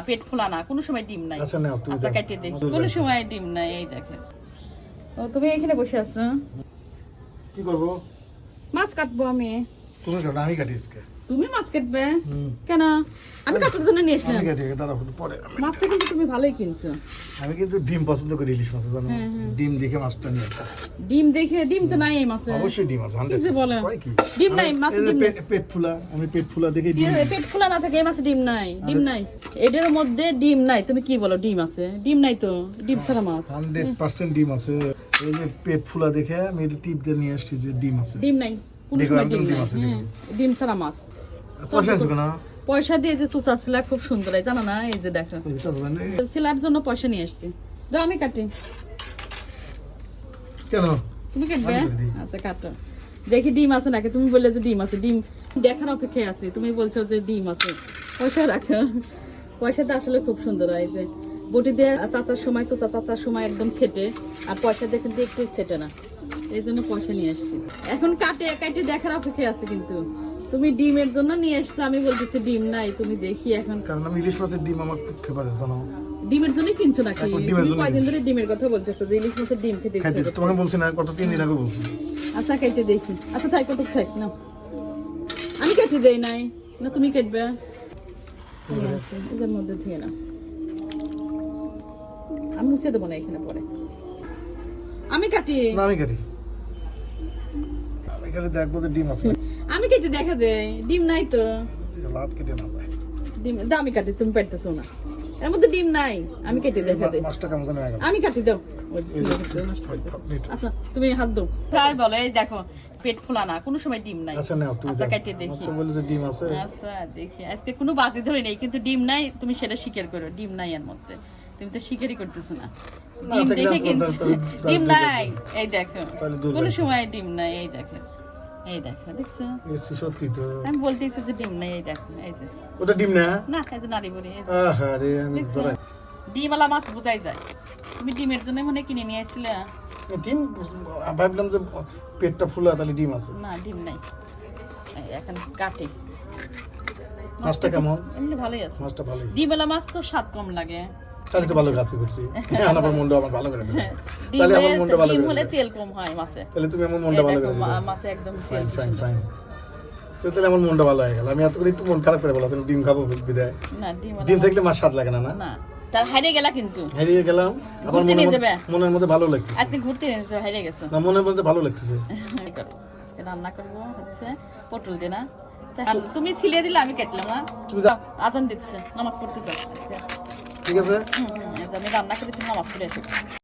পেট ফোলা না, কোনো সময় ডিম নাই। আচ্ছা নাও, তুমি আচ্ছা দাও। কেটে দেখি, কোনো সময় ডিম নাই। এই দেখেন, ও তুমি এখানে বসে আছো, কি করবো? মাছ কাটবো আমি। তুমি কাটো, আমি কাটি আজকে। তুমি মাছ কাটবে কেন? আমি কাটার জন্য নিয়ে আসলাম। আমি কাটি, দাঁড়াও পরে। মাছটা কিন্তু তুমি ভালোই কিনছো। আমি কিন্তু ডিম পছন্দ করি, ইলিশ মাছ জানো। ডিম দেখে মাছটা নিয়ে আসা। ডিম দেখে? ডিম তো নাই এই মাছে। অবশ্যই ডিম আছে, 100%। কি যে বলে? কয় কি? ডিম নাই মাছে, ডিম নাই। পেট ফুলা, আমি পেট ফুলা দেখে ডিম। পেট খোলা না থাকে এই মাছে ডিম নাই, ডিম নাই। এটার মধ্যে ডিম নাই, তুমি কি বলো? ডিম আছে? ডিম নাই তো, ডিম ছাড়া মাছ। 100% ডিম আছে। এই যে পেট ফুলা দেখে আমি এটা টিপ দিয়ে নিয়ে আসছি যে ডিম আছে। ডিম নাই, কোনো দেখো, সময় একদম ডিম ডিম নাই। আছে, হ্যাঁ, ডিম ছাড়া মাছ। পয়সা আছে কেন? পয়সা দিয়ে যে সুসাসলা খুব সুন্দর হয়, জানো না? এই যে দেখো, এটা তো জানি। ছেলার জন্য পয়সা নিয়ে আসছি। দাও আমি কাটি। কেন? তুমি কাটবে? আমি কেটে দিই। আচ্ছা কাটো, দেখি ডিম আছে নাকি। তুমি বললে যে ডিম আছে, ডিম দেখার অপেক্ষায় আছে। তুমি বলছো যে ডিম আছে, পয়সা রাখো। পয়সাটা আসলে খুব সুন্দর হয়, যে বটি দিয়ে চাচার সময়, চোচা চাচার সময় একদম ছেটে, আর পয়সা দিয়ে কিন্তু একটু ছেটে না, এই জন্য পয়সা নিয়ে আসছি। এখন কাটে কাটে দেখার অপেক্ষায় আছে, কিন্তু তুমি ডিমের জন্য নিয়ে আসছো, আমি বলতেছি ডিম নাই। তুমি দেখি এখন, কারণ আমি ইলিশ মাছের ডিম আমার খুব ফেভারিট জানো। ডিমের জন্য কিনছো নাকি? এখন ডিমের তুমি জন্য কয়দিন ধরে ডিমের কথা বলতেছো, যে ইলিশ মাছের ডিম খেতে ইচ্ছা খাইতে করছে। তোমাকে বলছি না, কত 3 দিন আগে বলছি। আচ্ছা কেটে দেখি। আচ্ছা থাক, কটুক থাক না, আমি কেটে দেই নাই না, তুমি কাটবে? এর মধ্যে ধুয়ে না, আমি মুছে দেবো না এখানে পরে। আমি কাটি, না আমি কাটি। আমি খালি দেখবো যে ডিম আছে। আমি কেটে দেখা দেই। ডিম নাই তো, লাভ কেটে না যায়। ডিম দাও, আমি কাটি, তুমি পারতেছো না। এর মধ্যে ডিম নাই, আমি কেটে দেখা দেই। মাছটা কেমন জানি আগে। আমি কাটি, দাও। আচ্ছা তুমি হাত দাও। তাই বলে, এই দেখো পেট ফোলা না, কোনো সময় ডিম নাই। আচ্ছা নাও, তুমি আচ্ছা দাও। কেটে দেখি। তো বলে যে ডিম আছে। আচ্ছা দেখি, আজকে কোনো বাজি ধরে নেই, কিন্তু ডিম নাই, তুমি সেটা স্বীকার করো। ডিম নাই এর মধ্যে, তুমি তো স্বীকারই করতেছো না। ডিম থাকলে দেখে আর কিন্তু তাহলে ডিম দূর নাই। এই দেখো, তাহলে দূর কোনো রাখো। সময় ডিম নাই। এই দেখো, এই দেখো, দেখছো? এসি সত্যি তো। আমি বলতেছি যে ডিম নাই। এই দেখো, এই যে ওটা ডিম না? না, এই যে নারী বলি, এই যে আহারে আমি দেখছো? ধরা। ডিমওয়ালা মাছ বোঝাই যায়। তুমি ডিমের জন্য মনে কিনে নিয়ে আসছিলে? ডিম ভাবলাম যে পেটটা ফুলা, তাহলে ডিম আছে। না, ডিম নাই। এই এখন কাটে। মাছটা কেমন? এমনি ভালোই আছে। মাছটা ভালোই। ডিমওয়ালা মাছ তো স্বাদ কম লাগে। তাহলে তো ভালো কাজ করছি। আমার মনটা আমার ভালো করে দিল। ডিম তাহলে আমার মনটা ভালো ডিম করে হলে দিল। তেল কম হয় মাছে। তাহলে তুমি আমার এই মনটা ভালো দেখো, করে দিলে। মাছে একদম তেল ফাইন বেশি। ফাইন। তো তাহলে আমার মনটা ভালো হয়ে গেল। আমি এত করে একটু মন খারাপ করে বললাম তুমি ডিম খাবো বিদায়। না, ডিমওয়ালা ডিম মাছ- থাকলে মাছ স্বাদ লাগে না, না? না, তার হারিয়ে গেলা কিন্তু। হারিয়ে গেলাম। আমার ঘুরতে নিয়ে যাবে? মনের মধ্যে ভালো লাগছে। আজকে ঘুরতে এনেছো, হারিয়ে গেছো। না, মনের মধ্যে ভালো লাগতেছে। আজকে রান্না করবো হচ্ছে পটল দিয়ে না। তুমি ছিলিয়ে দিলে, আমি কাটলাম না। তুমি যাও। আজান দিচ্ছে, নামাজ পড়তে যাও। ঠিক আছে। এই যে আমি রান্না করে তুমি নামাজ পড়ে এসো।